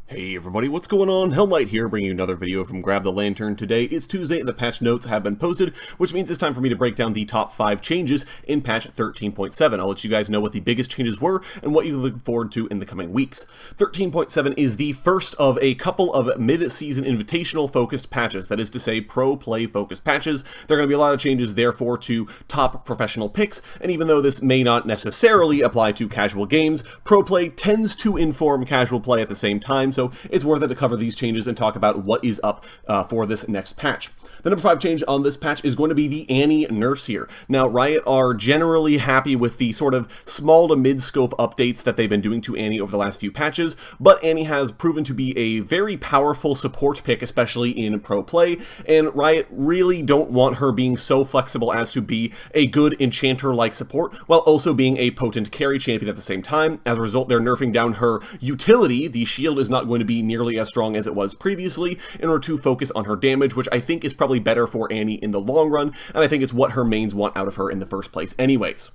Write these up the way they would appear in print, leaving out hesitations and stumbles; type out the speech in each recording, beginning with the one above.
Hey everybody, what's going on? Hellmite here, bringing you another video from Grab the Lantern. Today is Tuesday and the patch notes have been posted, which means it's time for me to break down the top 5 changes in patch 13.7. I'll let you guys know what the biggest changes were and what you can look forward to in the coming weeks. 13.7 is the first of a couple of mid-season invitational focused patches, that is to say pro play focused patches. There are going to be a lot of changes therefore to top professional picks, and even though this may not necessarily apply to casual games, pro play tends to inform casual play at the same time, so it's worth it to cover these changes and talk about what is up for this next patch. The number 5 change on this patch is going to be the Annie nerfs here. Now, Riot are generally happy with the sort of small to mid-scope updates that they've been doing to Annie over the last few patches, but Annie has proven to be a very powerful support pick, especially in pro play, and Riot really don't want her being so flexible as to be a good enchanter-like support, while also being a potent carry champion at the same time. As a result, they're nerfing down her utility. The shield is not going to be nearly as strong as it was previously in order to focus on her damage, which I think is probably better for Annie in the long run, and I think it's what her mains want out of her in the first place anyways.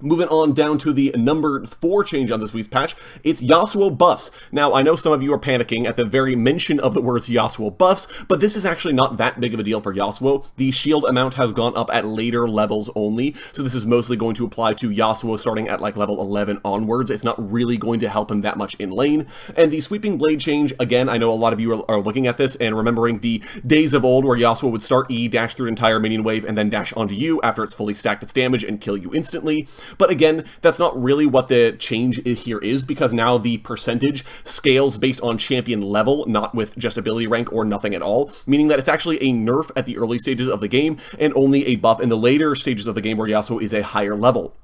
Moving on down to the number 4 change on this week's patch, it's Yasuo buffs. Now, I know some of you are panicking at the very mention of the words Yasuo buffs, but this is actually not that big of a deal for Yasuo. The shield amount has gone up at later levels only, so this is mostly going to apply to Yasuo starting at like level 11 onwards. It's not really going to help him that much in lane. And the sweeping blade change, again, I know a lot of you are looking at this and remembering the days of old where Yasuo would start E, dash through an entire minion wave, and then dash onto you after it's fully stacked its damage and kill you instantly. But again, that's not really what the change here is, because now the percentage scales based on champion level, not with just ability rank or nothing at all, meaning that it's actually a nerf at the early stages of the game and only a buff in the later stages of the game where Yasuo is a higher level.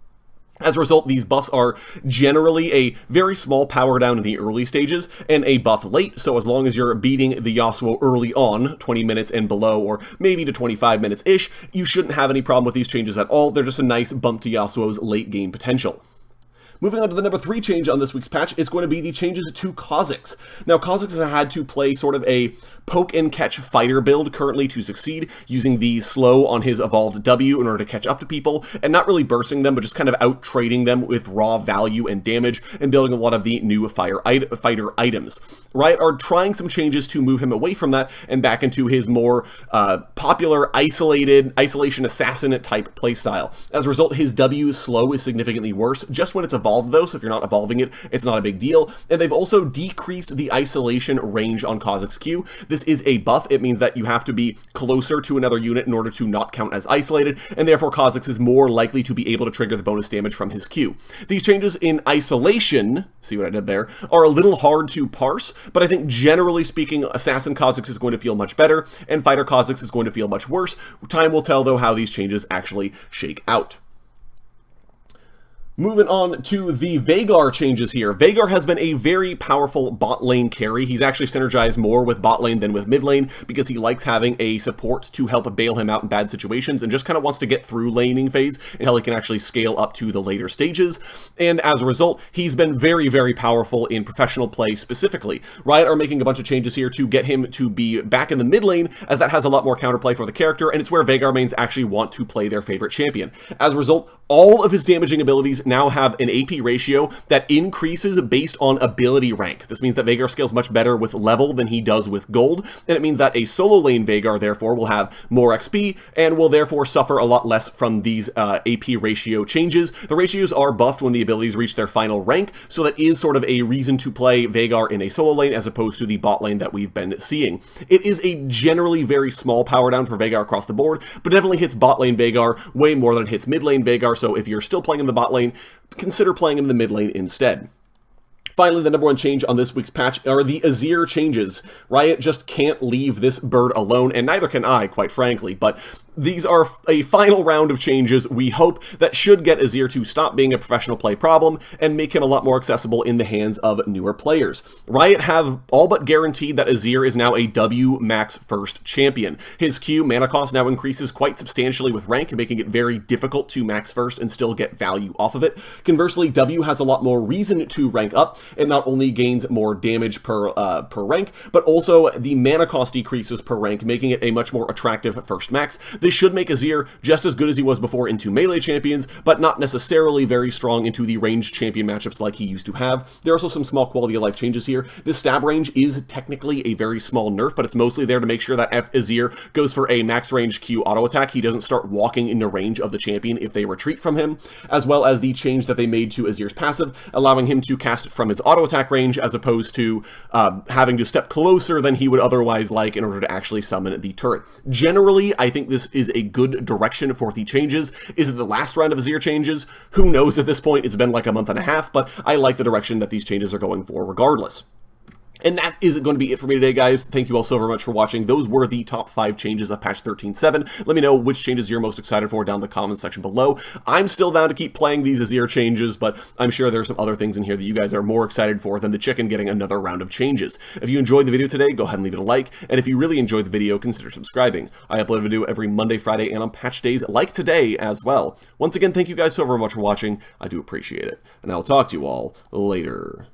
As a result, these buffs are generally a very small power down in the early stages and a buff late, so as long as you're beating the Yasuo early on, 20 minutes and below, or maybe to 25 minutes-ish, you shouldn't have any problem with these changes at all. They're just a nice bump to Yasuo's late game potential. Moving on to the number 3 change on this week's patch is going to be the changes to Kha'Zix. Now, Kha'Zix has had to play sort of a poke and catch fighter build currently to succeed, using the slow on his evolved W in order to catch up to people, and not really bursting them, but just kind of out trading them with raw value and damage, and building a lot of the new fighter items. Riot are trying some changes to move him away from that and back into his more popular isolation assassin type playstyle. As a result, his W slow is significantly worse, just when it's evolved though, so if you're not evolving it, it's not a big deal. And they've also decreased the isolation range on Kha'Zix Q. This is a buff. It means that you have to be closer to another unit in order to not count as isolated, and therefore Kha'Zix is more likely to be able to trigger the bonus damage from his Q. These changes in isolation, see what I did there, are a little hard to parse, but I think generally speaking, Assassin Kha'Zix is going to feel much better, and Fighter Kha'Zix is going to feel much worse. Time will tell, though, how these changes actually shake out. Moving on to the Veigar changes here. Veigar has been a very powerful bot lane carry. He's actually synergized more with bot lane than with mid lane because he likes having a support to help bail him out in bad situations and just kind of wants to get through laning phase until he can actually scale up to the later stages. And as a result, he's been very, very powerful in professional play specifically. Riot are making a bunch of changes here to get him to be back in the mid lane, as that has a lot more counterplay for the character, and it's where Veigar mains actually want to play their favorite champion. As a result, all of his damaging abilities now have an AP ratio that increases based on ability rank. This means that Veigar scales much better with level than he does with gold, and it means that a solo lane Veigar therefore will have more XP and will therefore suffer a lot less from these AP ratio changes. The ratios are buffed when the abilities reach their final rank, so that is sort of a reason to play Veigar in a solo lane as opposed to the bot lane that we've been seeing. It is a generally very small power down for Veigar across the board, but definitely hits bot lane Veigar way more than it hits mid lane Veigar, so if you're still playing in the bot lane, consider playing him in the mid lane instead. Finally, the number 1 change on this week's patch are the Azir changes. Riot just can't leave this bird alone, and neither can I, quite frankly, but these are a final round of changes we hope that should get Azir to stop being a professional play problem and make him a lot more accessible in the hands of newer players. Riot have all but guaranteed that Azir is now a W max first champion. His Q mana cost now increases quite substantially with rank, making it very difficult to max first and still get value off of it. Conversely, W has a lot more reason to rank up, and not only gains more damage per rank, but also the mana cost decreases per rank, making it a much more attractive first max. The This should make Azir just as good as he was before into melee champions, but not necessarily very strong into the ranged champion matchups like he used to have. There are also some small quality of life changes here. This stab range is technically a very small nerf, but it's mostly there to make sure that if Azir goes for a max range Q auto attack, he doesn't start walking into range of the champion if they retreat from him, as well as the change that they made to Azir's passive, allowing him to cast it from his auto attack range as opposed to having to step closer than he would otherwise like in order to actually summon the turret. Generally, I think this is a good direction for the changes. Is it the last round of Azir changes? Who knows at this point? It's been like a month and a half, but I like the direction that these changes are going for regardless. And that is going to be it for me today, guys. Thank you all so very much for watching. Those were the top 5 changes of patch 13.7. Let me know which changes you're most excited for down in the comments section below. I'm still down to keep playing these Azir changes, but I'm sure there's some other things in here that you guys are more excited for than the chicken getting another round of changes. If you enjoyed the video today, go ahead and leave it a like. And if you really enjoyed the video, consider subscribing. I upload a video every Monday, Friday, and on patch days like today as well. Once again, thank you guys so very much for watching. I do appreciate it. And I'll talk to you all later.